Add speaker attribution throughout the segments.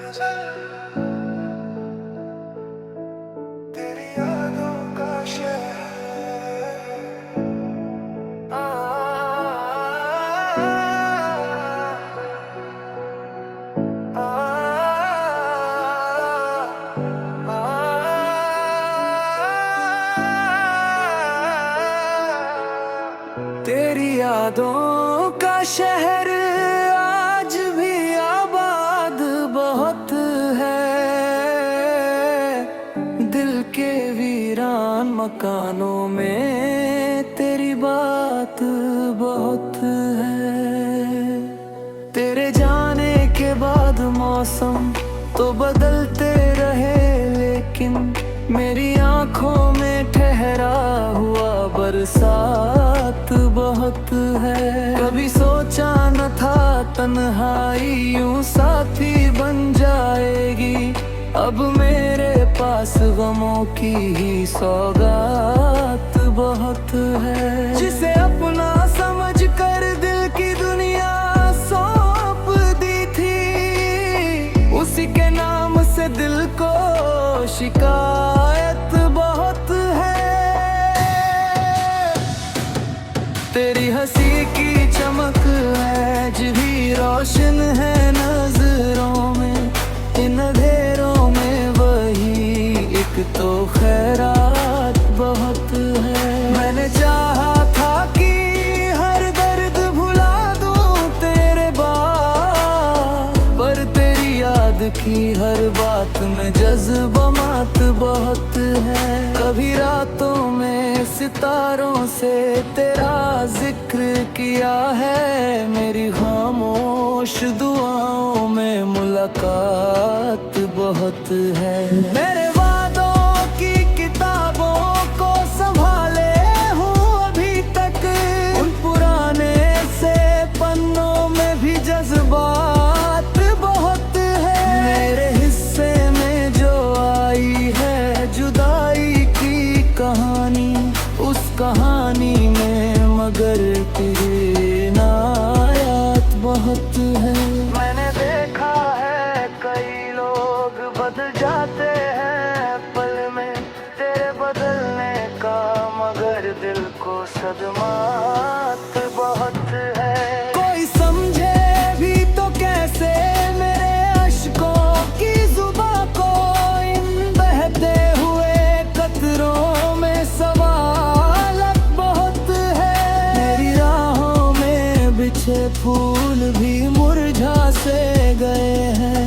Speaker 1: तेरी यादों का शहर तेरी यादों का शहर आज भी आबाद बहुत है। दिल के वीरान मकानों में तेरी बात बहुत है। तेरे जाने के बाद मौसम तो बदलते रहे, लेकिन मेरी आंखों में ठहरा हुआ बरसात बहुत है। कभी सोचा न था तन्हाई यूं साथी बन जाएगी, अब मेरे पास गमों की ही सौगात बहुत है। जिसे अपना समझ कर दिल की दुनिया सौंप दी थी, उसी के नाम से दिल को शिकायत बहुत है। तेरी हंसी की चमक आज भी रोशन है नजरों में, इन अंधेरों में वही एक तो खैरात बहुत है। मैंने चाहा था कि हर दर्द भुला दूं तेरे बाद, पर तेरी याद की हर बात में जज्बात बहुत है। कभी रातों में सितारों से तेरा जिक्र किया है, मेरी खामोश दुआओं में मुलाकात बहुत है। मेरे वादों की किताबों को संभाले हूँ अभी तक, उन पुराने से पन्नों में भी जज्बात बहुत है। मेरे हिस्से में जो आई है जुदाई की कहानी, उस कहानी में मगर तेरी इनायत बहुत है। मैंने देखा है कई लोग बदल जाते हैं पल में तेरे बदलने का, मगर दिल को सदमात बहुत है। कोई समझे भी तो कैसे मेरे अश्कों की जुबां को, इन बहते हुए कतरों में सवालत बहुत है। मेरी राहों में बिछे फूल भी मुरझा से गए हैं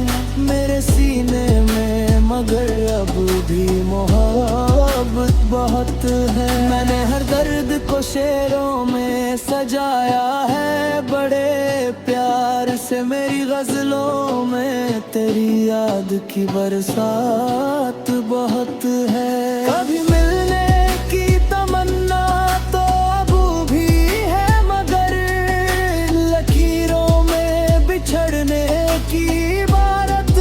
Speaker 1: मेरे सीने में, मगर अब भी मोहब्बत बहुत है। मैंने हर दर्द को शेरों में सजाया है बड़े प्यार से, मेरी गजलों में तेरी याद की बरसात बहुत है। कभी मिलने की तमन्ना तो अब भी है, मगर लकीरों में बिछड़ने की इबारत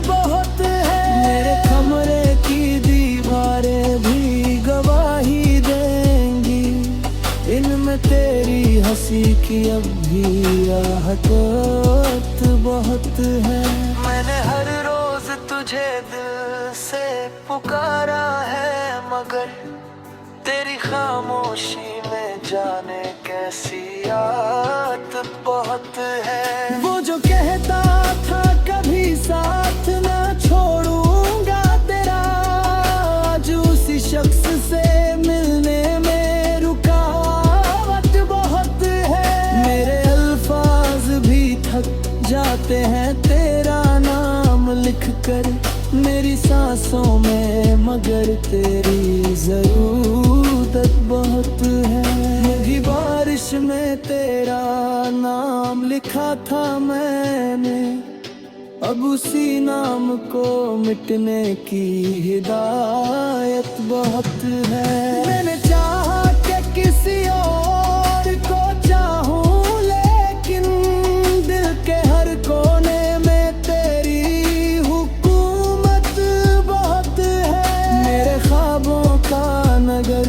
Speaker 1: बहुत है। मेरे कमरे की दीवारें भी गवाही देंगी, इनमें तेरी हंसी की अब भी आहट बहुत है। मैंने हर रोज तुझे दिल से पुकारा है, मगर तेरी खामोशी में जाने कैसी आदत बहुत है। वो जो कहता था कभी साथ ना छोड़ूंगा तेरा, आज उसी शख्स से मिलने में रुकावट बहुत है। मेरे अल्फाज भी थक जाते हैं तेरा नाम लिखकर मेरी सांसों में, मगर तेरी जरूरत बहुत है। भी बारिश में तेरा नाम लिखा था मैंने, अब उसी नाम को मिटने की हिदायत बहुत है। मैंने चाहा कि किसी और को चाहूं, लेकिन दिल के हर कोने में तेरी हुकूमत बहुत है। मेरे ख्वाबों का नगर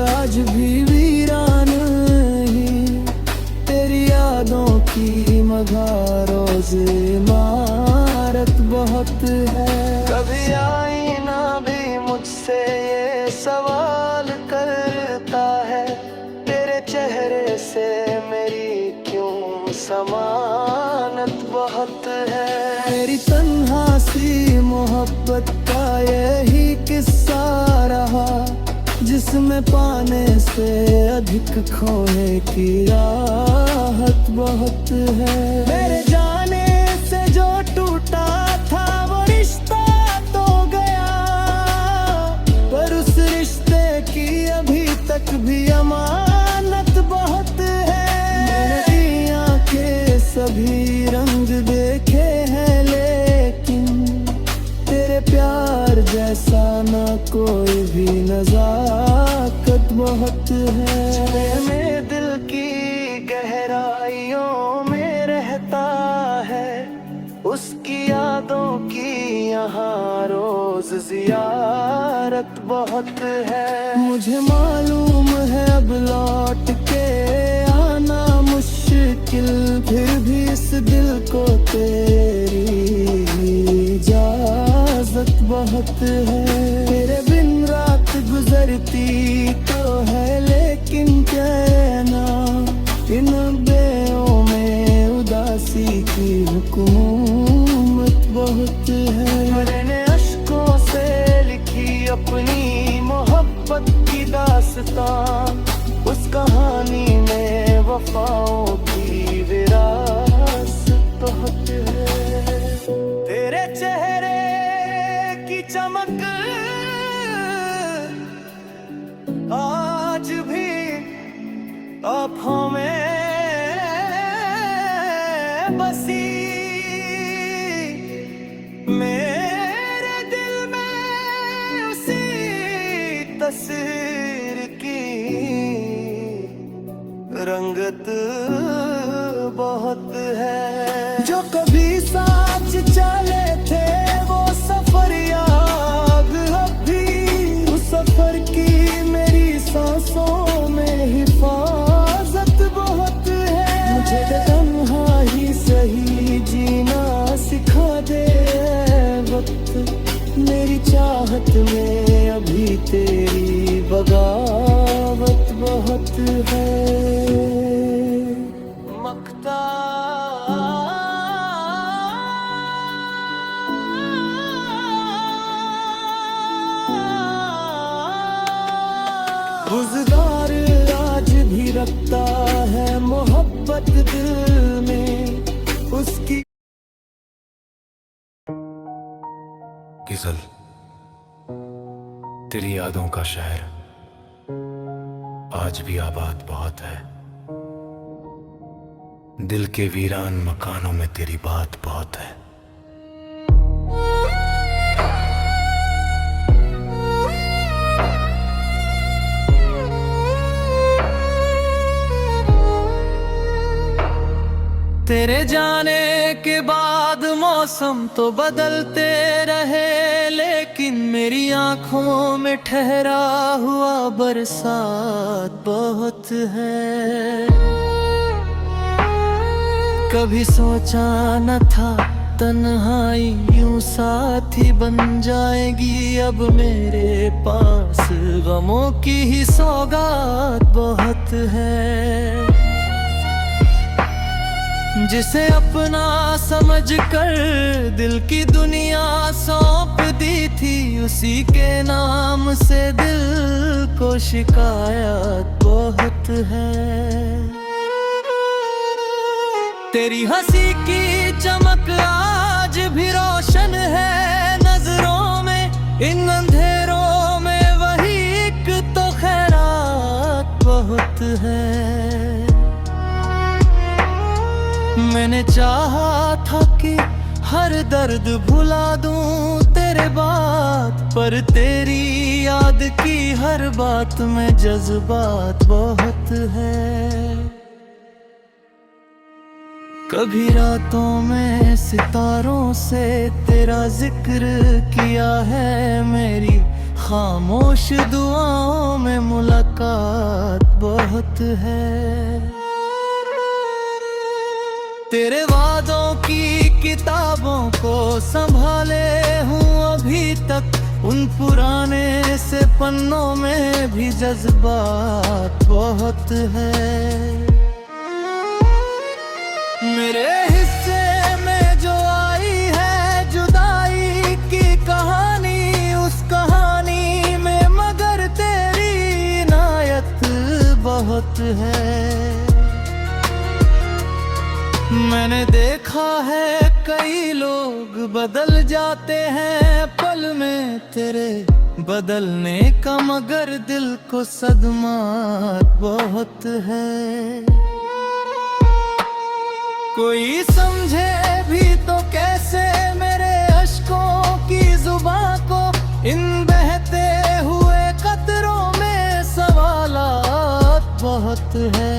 Speaker 1: आज भी वीरान ही, तेरी यादों की मघारों से इमारत चाहत बहुत है। कभी आईना भी मुझसे ये सवाल करता है, तेरे चेहरे से मेरी क्यों समानत बहुत है। मेरी तन्हा सी मोहब्बत का यही किस्सा रहा, जिसमें पाने से अधिक खोने की राहत बहुत है। मेरे जाने से जो टूटा था वो रिश्ता तो गया, पर उस रिश्ते की अभी तक भी अमानत बहुत है। मेरी आंखें सभी रंग देखे हैं, लेकिन तेरे प्यार जैसा ना कोई भी नजाकत बहुत है। में दिल की गहराइयों में रहता है, उसकी यादों की यहाँ रोज जियारत बहुत है। मुझे मालूम है अब लौट के आना मुश्किल, फिर भी इस दिल को तेरी इजाजत बहुत है। तेरे बिन रात गुजरती तो है, लेकिन कहना इन बेओं में उदासी की हुकूमत बहुत है। मैंने अश्कों से लिखी अपनी मोहब्बत की दास्तां, उस कहानी में वफाओं की विरासत बहुत है। तेरे चेहरे की चमक आज भी आँखों में बसी, मेरे दिल में उसी तस्वीर की रंगत बहुत है। जो कभी साथ चले थे वो सफर याद अब भी, उस सफर की मेरी सांसों में हिफाजत बहुत है। मुझे तन्हा ही सही जीना सिखा दे वक्त, मेरी चाहत में अभी तेरी बगावत बहुत है। मक्ता गुज़ार आज भी रखता है मोहब्बत दिल में उसकी।
Speaker 2: गिज़ल, तेरी यादों का शहर आज भी आबाद बहुत है। दिल के वीरान मकानों में तेरी बात बहुत है।
Speaker 1: तेरे जाने के बाद मौसम तो बदलते रहे, लेकिन मेरी आंखों में ठहरा हुआ बरसात बहुत है। कभी सोचा न था तन्हाई यूं साथी बन जाएगी, अब मेरे पास गमों की ही सौगात बहुत है। जिसे अपना समझकर दिल की दुनिया सौंप दी थी, उसी के नाम से दिल को शिकायत बहुत है। तेरी हंसी की चमक आज भी रोशन है नजरों में, इन अंधेरों में वही एक तो खैरात बहुत है। मैंने चाहा था कि हर दर्द भुला दूं तेरे बात, पर तेरी याद की हर बात में जज्बात बहुत है। कभी रातों में सितारों से तेरा जिक्र किया है, मेरी खामोश दुआओं में मुलाकात बहुत है। तेरे वादों की किताब ख्वाबों को संभाले हूँ अभी तक। उन पुराने से पन्नों में भी जज्बात बहुत है। मेरे हिस्से में जो आई है जुदाई की कहानी, उस कहानी में मगर तेरी इनायत बहुत है। मैंने देखा है कई लोग बदल जाते हैं पल में तेरे बदलने का, मगर दिल को सदमा बहुत है। कोई समझे भी तो कैसे मेरे अश्कों की जुबां को, इन बहते हुए कतरों में सवालात बहुत है।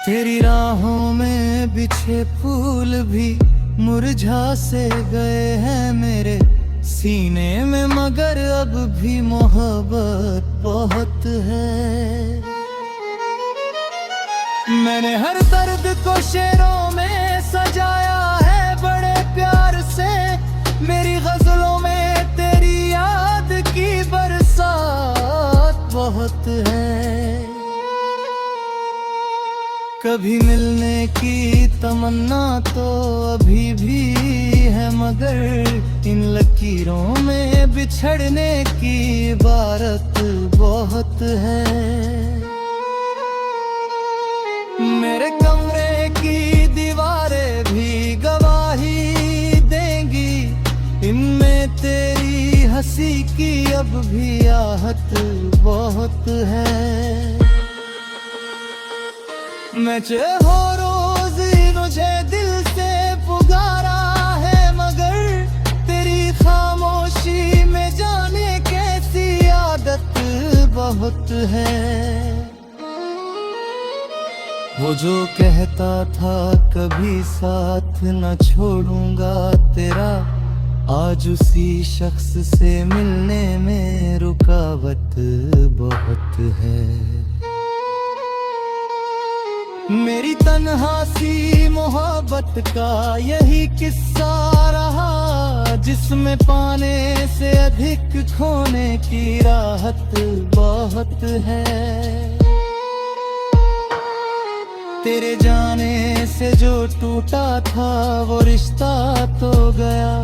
Speaker 1: तेरी राहों में बिछे फूल भी मुरझा से गए हैं मेरे सीने में, मगर अब भी मोहब्बत बहुत है। मैंने हर दर्द को शेरों में सजाया है बड़े प्यार से, मेरी गजलों में तेरी याद की बरसात बहुत है। कभी मिलने की तमन्ना तो अभी भी है, मगर इन लकीरों में बिछड़ने की इबारत बहुत है। मेरे कमरे की दीवारें भी गवाही देंगी, इनमें तेरी हंसी की अब भी आहट बहुत है। मैं चाहो रोज मुझे दिल से पुकारा है, मगर तेरी खामोशी में जाने कैसी आदत बहुत है। वो जो कहता था कभी साथ न छोड़ूंगा तेरा, आज उसी शख्स से मिलने में रुकावट बहुत है। मेरी तन्हा सी मोहब्बत का यही किस्सा रहा, जिसमें पाने से अधिक खोने की राहत बहुत है। तेरे जाने से जो टूटा था वो रिश्ता तो गया,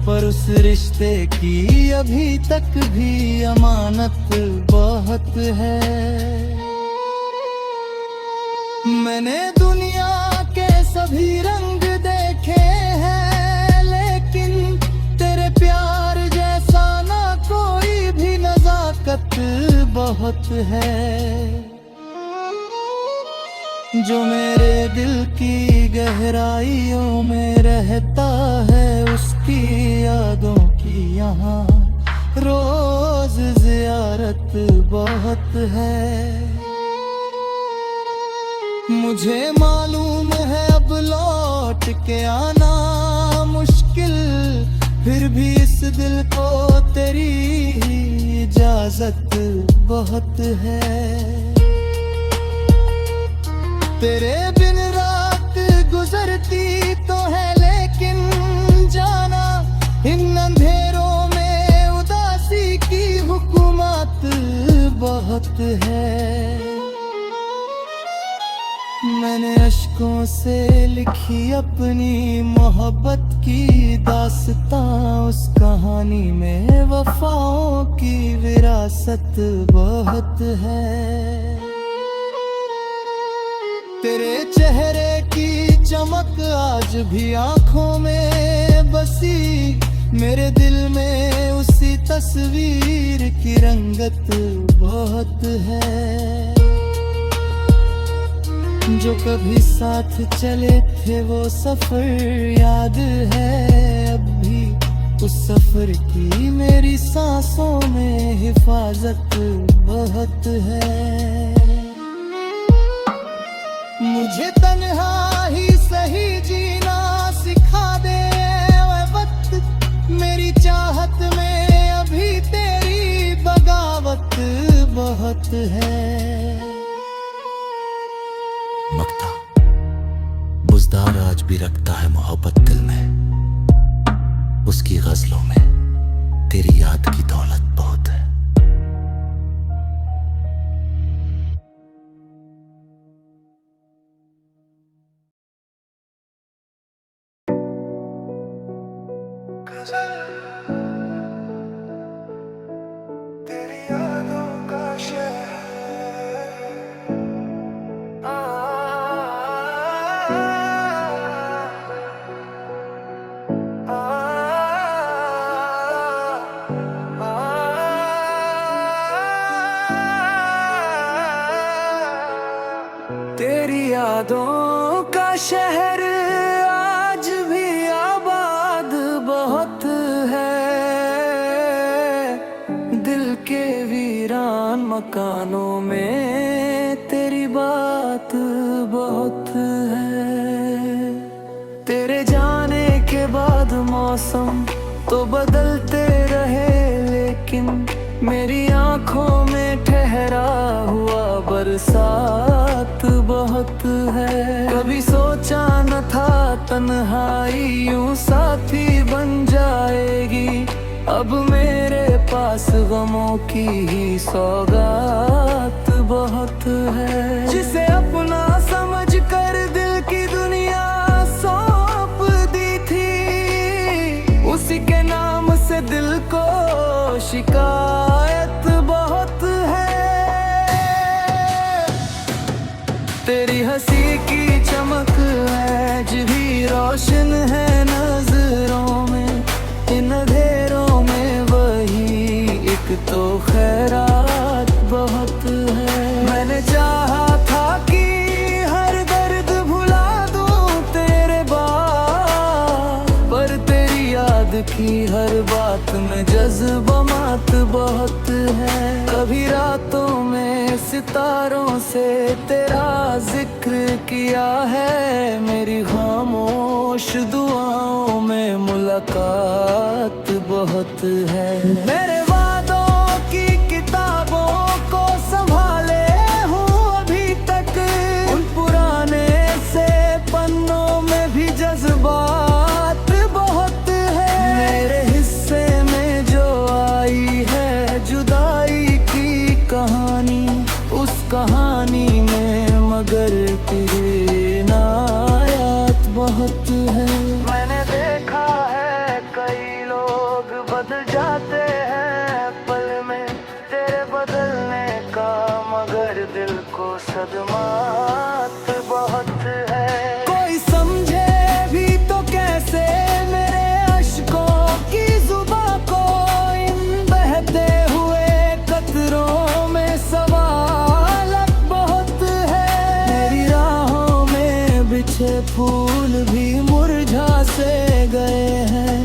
Speaker 1: पर उस रिश्ते की अभी तक भी अमानत बहुत है। मैंने दुनिया के सभी रंग देखे हैं, लेकिन तेरे प्यार जैसा ना कोई भी नजाकत बहुत है। जो मेरे दिल की गहराइयों में रहता है, उसकी यादों की यहाँ रोज ज़ियारत बहुत है। मुझे मालूम है अब लौट के आना मुश्किल, फिर भी इस दिल को तेरी इजाजत बहुत है। तेरे बिन रात गुजरती तो है, लेकिन जाना इन अंधेरों में उदासी की हुकूमत बहुत है। मैंने अश्कों से लिखी अपनी मोहब्बत की दास्तां, उस कहानी में वफाओं की विरासत बहुत है। तेरे चेहरे की चमक आज भी आंखों में बसी, मेरे दिल में उसी तस्वीर की रंगत बहुत है। जो कभी साथ चले थे वो सफर याद है अब भी, उस सफर की मेरी सांसों में हिफाजत बहुत है। मुझे तन्हा ही सही जीना सिखा दे वक्त, मेरी चाहत में अभी तेरी बगावत बहुत है।
Speaker 2: मक्ता बुज़्द दिलदार आज भी रखता है मोहब्बत दिल में। उसकी गजलों में तेरी याद की दौलत बहुत है।
Speaker 1: तेरी यादों का शहर तेरी यादों का शहर आज भी आबाद बहुत है। दिल के वीरान मकानों में तेरी बात बहुत है। तेरे जाने के बाद मौसम तो बदलते रहे, लेकिन मेरी आंखों में ठहरा हुआ बरसात बहुत है। कभी सोचा न था तन्हाई यूं साथी बन जाएगी, अब मेरे पास गमों की ही सौगात बहुत है। जिसे अपना समझ कर दिल की दुनिया सौंप दी थी, उसी के नाम से दिल को शिकायत बहुत है। तेरी हंसी की चमक आज भी रोशन है नजरों में, इन अंधेरों में वही एक तो खैरात बहुत है। मैंने चाहा था कि हर दर्द भुला दूं तेरे बाद, पर तेरी याद की हर बात में जज्बात बहुत है। कभी रातों में सितारों से तेरा जिक्र किया है, मेरी खामोश दुआओं में मुलाकात बहुत है। मेरे वादों की किताबों को संभाले हूँ अभी तक, उन पुराने से पन्नों में भी जज्बात बहुत है। मेरे हिस्से में जो आई है जुदाई की कहानी, उस कहानी में मगर तेरी इनायत बहुत है। मैंने देखा है कई लोग बदल जाते हैं पल में तेरे बदलने का, मगर दिल को सदमात बहुत है। कोई समझे भी तो कैसे मेरे अश्कों की जुबां को, इन बहते हुए कतरों में सवालत बहुत है। मेरी राहों में बिछे फूल भी मुरझा से गए हैं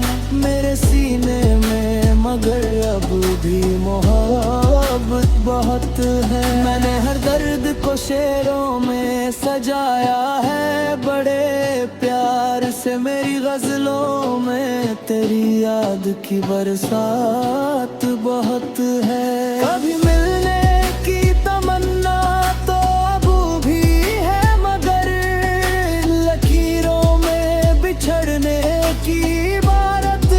Speaker 1: मेरे सीने में, मगर अब भी मोहब्बत बहुत है। मैंने हर दर्द को शेरों में सजाया है बड़े प्यार से, मेरी गजलों में तेरी याद की बरसात बहुत है। कभी मिलने की तमन्ना तो अब भी है, मगर लकीरों में बिछड़ने की इबारत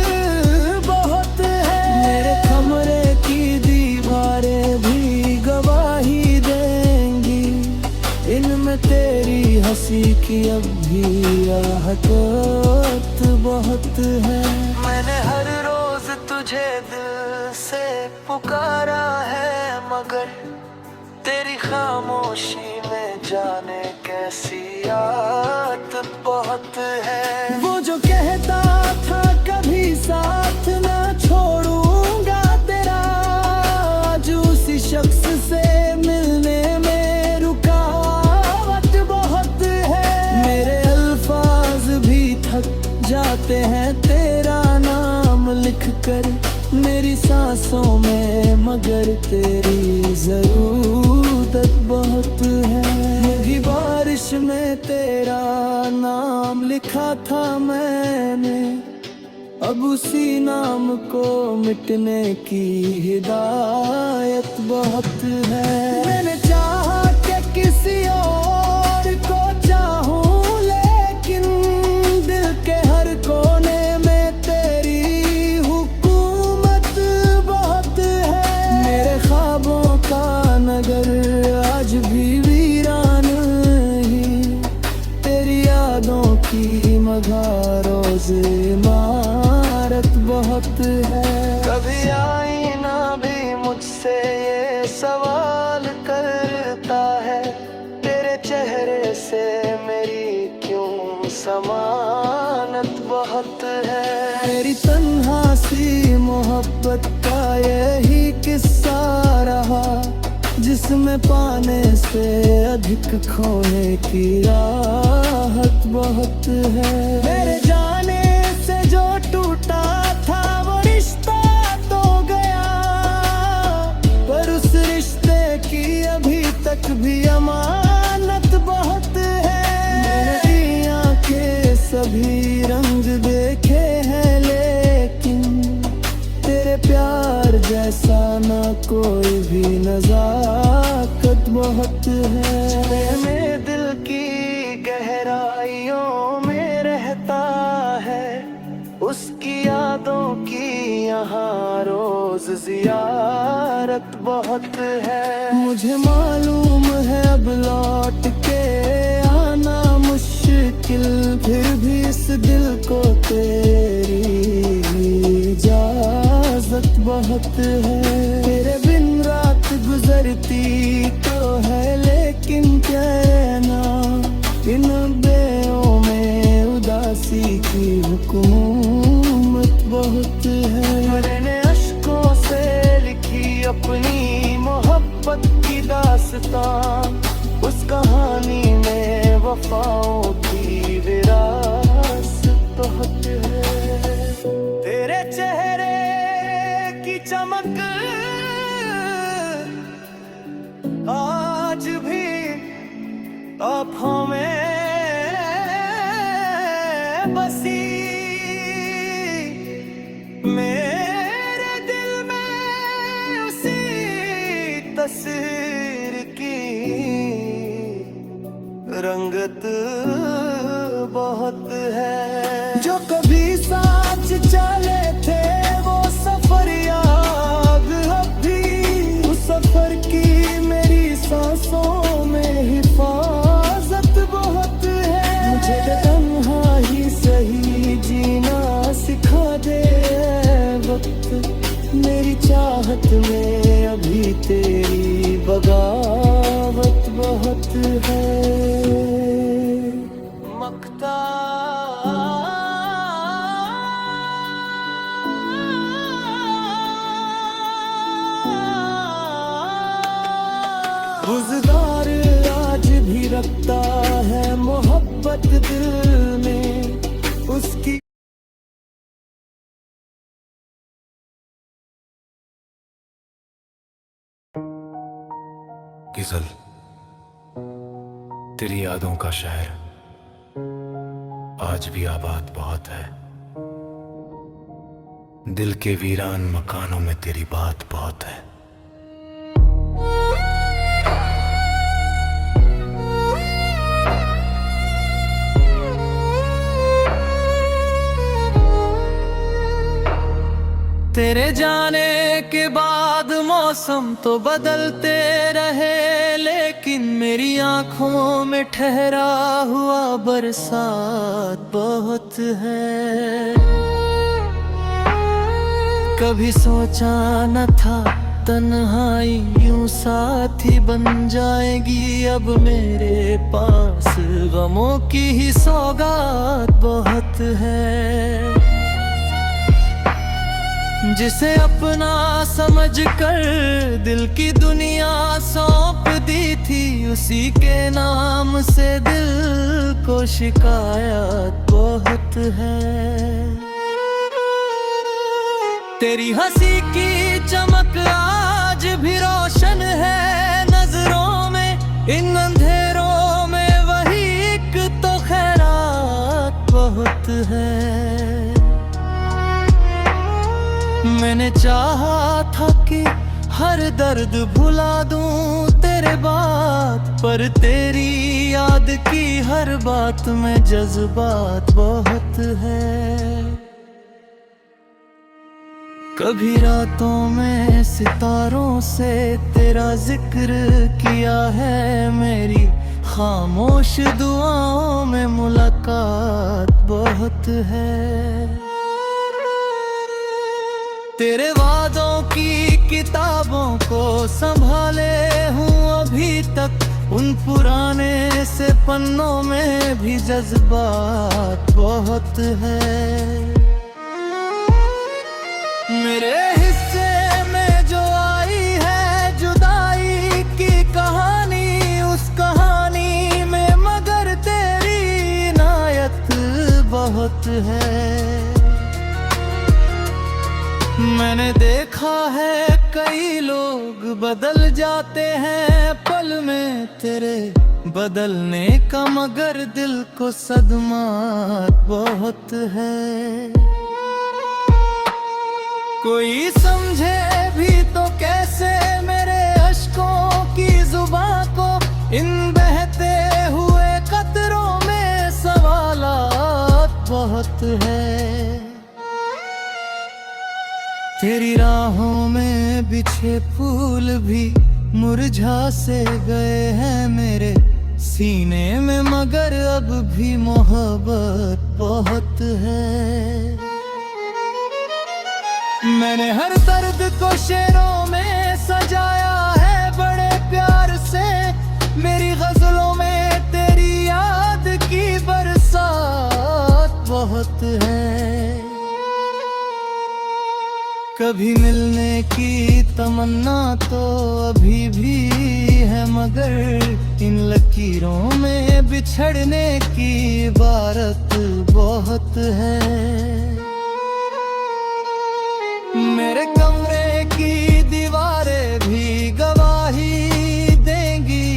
Speaker 1: बहुत है। मेरे कमरे की दीवारें भी गवाही देंगी, इनमें तेरी हंसी की अब भी आहट बहुत है। मैंने हर रोज तुझे दिल से पुकारा है, मगर तेरी खामोशी में जाने कैसी आदत बहुत है। वो जो कहता था कभी साथ ना छोड़ूंगा तेरा, आज उसी शख्स से मिलने में रुकावट बहुत है। मेरे अल्फाज भी थक जाते हैं तेरा नाम लिख कर मेरी सांसों में, मगर तेरी जरूरत बहुत है। भी बारिश में तेरा नाम लिखा था मैंने, अब उसी नाम को मिटने की हिदायत बहुत है। मैंने चाहा कि किसी और को चाहूं, लेकिन यादों की मगारोज इमारत बहुत है। कभी आईना भी मुझसे ये सवाल करता है, तेरे चेहरे से मेरी क्यों समानत बहुत है। मेरी तन्हा सी मोहब्बत का यही किस्सा रहा, जिसमें पाने से अधिक खोने की राहत बहुत है। मेरे जाने से जो टूटा था वो रिश्ता तो गया, पर उस रिश्ते की अभी तक भी अमानत बहुत है। मेरी आंखें सभी रंग देखे हैं, लेकिन तेरे प्यार जैसा ना कोई भी नजाकत बहुत है। में दिल की गहराइयों में रहता है, उसकी यादों की यहाँ रोज जियारत बहुत है। मुझे मालूम है अब लौट के आना मुश्किल, फिर भी इस दिल को तेरी इजाजत बहुत है। तेरे बिन रात गुजरती तो है, लेकिन कहना इन बेओं में उदासी की हुकूमत बहुत है। मैंने अश्कों से लिखी अपनी मोहब्बत की दास्तां, उस कहानी में वफाओं की विरासत बहुत है। तेरे चेहरे की चमक आज भी आँखों में बसी, मेरे दिल में उसी तस्वीर की रंगत बहुत है। जो कभी साथ चले थे वो सफर याद अब भी, उस सफर की मेरी सांसों में हिफाजत बहुत है। मुझे तन्हाई सही जीना सिखा दे वक्त, मेरी चाहत में अभी तेरी बगावत बहुत है। मकता गुज़ार आज भी रखता है मोहब्बत दिल में उसकी।
Speaker 2: गिज़ल, तेरी यादों का शहर आज भी आबाद बहुत है। दिल के वीरान मकानों में तेरी बात बहुत है।
Speaker 1: तेरे जाने के बाद मौसम तो बदलते रहे, लेकिन मेरी आंखों में ठहरा हुआ बरसात बहुत है। कभी सोचा न था तन्हाई यूं साथी बन जाएगी, अब मेरे पास गमों की ही सौगात बहुत है। जिसे अपना समझकर दिल की दुनिया सौंप दी थी, उसी के नाम से दिल को शिकायत बहुत है। तेरी हंसी की चमक आज भी रोशन है नजरों में, इन अंधेरों में वही एक तो खैरात बहुत है। मैंने चाहा था कि हर दर्द भुला दूं तेरे बात, पर तेरी याद की हर बात में जज्बात बहुत है। कभी रातों में सितारों से तेरा जिक्र किया है, मेरी खामोश दुआओं में मुलाकात है। तेरे वादों की किताबों को संभाले हूँ अभी तक, उन पुराने से पन्नों में भी जज्बात बहुत है। मेरे हिस्से में जो आई है जुदाई की कहानी, उस कहानी में मगर तेरी इनायत बहुत है। मैंने देखा है कई लोग बदल जाते हैं पल में तेरे बदलने का, मगर दिल को सदमा बहुत है। कोई समझे भी तो कैसे मेरे अश्कों की जुबां को, इन बहते हुए कतरों में सवालात बहुत है। तेरी राहों में बिछे फूल भी मुरझा से गए हैं मेरे सीने में, मगर अब भी मोहब्बत बहुत है। मैंने हर दर्द को शेरों में सजाया है बड़े प्यार से, मेरी गजलों में तेरी याद की बरसात बहुत है। कभी मिलने की तमन्ना तो अभी भी है, मगर इन लकीरों में बिछड़ने की इबारत बहुत है। मेरे कमरे की दीवारें भी गवाही देंगी,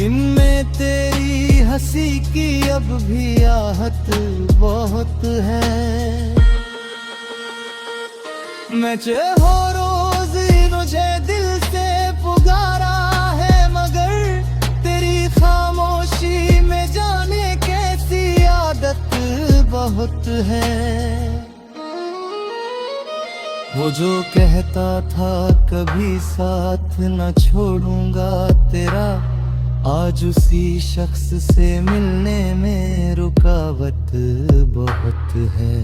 Speaker 1: इनमें तेरी हंसी की अब भी आहट बहुत है। मैं चाहो रोज मुझे दिल से पुकारा है, मगर तेरी खामोशी में जाने कैसी आदत बहुत है। वो जो कहता था कभी साथ न छोड़ूंगा तेरा, आज उसी शख्स से मिलने में रुकावट बहुत है।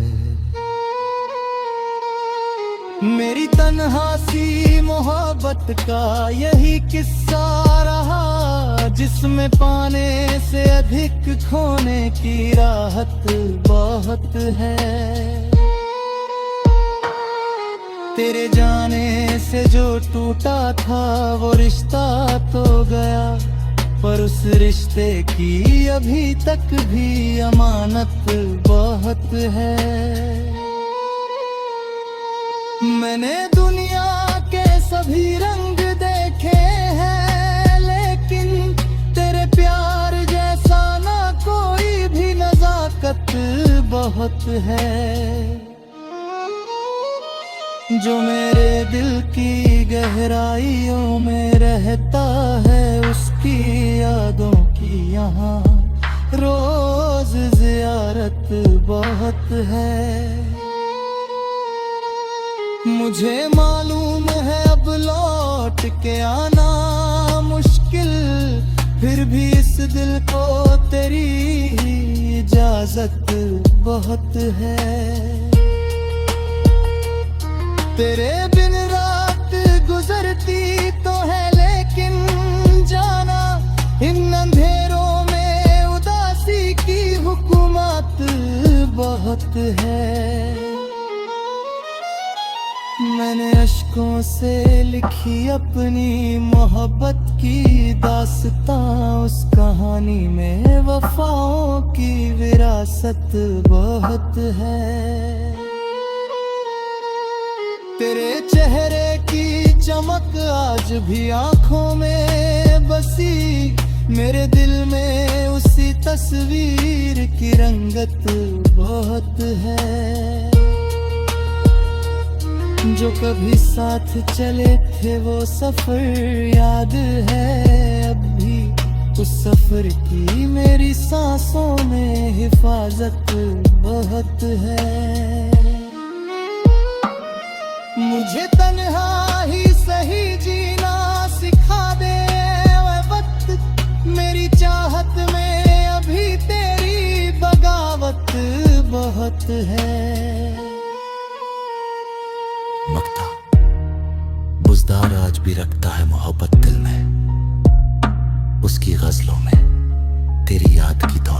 Speaker 1: मेरी तन्हासी मोहब्बत का यही किस्सा रहा, जिसमें पाने से अधिक खोने की राहत बहुत है। तेरे जाने से जो टूटा था वो रिश्ता तो गया, पर उस रिश्ते की अभी तक भी अमानत बहुत है। मैंने दुनिया के सभी रंग देखे हैं, लेकिन तेरे प्यार जैसा ना कोई भी नजाकत बहुत है। जो मेरे दिल की गहराइयों में रहता है, उसकी यादों की यहाँ रोज ज़ियारत बहुत है। मुझे मालूम है अब लौट के आना मुश्किल, फिर भी इस दिल को तेरी इजाजत बहुत है। तेरे बिन रात गुजरती तो है, लेकिन जाना इन अंधेरों में उदासी की हुकूमत बहुत है। मैंने अश्कों से लिखी अपनी मोहब्बत की दास्तां, उस कहानी में वफाओं की विरासत बहुत है। तेरे चेहरे की चमक आज भी आंखों में बसी, मेरे दिल में उसी तस्वीर की रंगत बहुत है। जो कभी साथ चले थे वो सफर याद है अब भी, उस सफर की मेरी सांसों में हिफाजत बहुत है। मुझे तन्हा ही सही जीना सिखा दे वह वक्त, मेरी चाहत में अभी तेरी बगावत बहुत है।
Speaker 2: मक्ता बुज़दार आज भी रखता है मोहब्बत दिल में, उसकी गजलों में तेरी याद की दौलत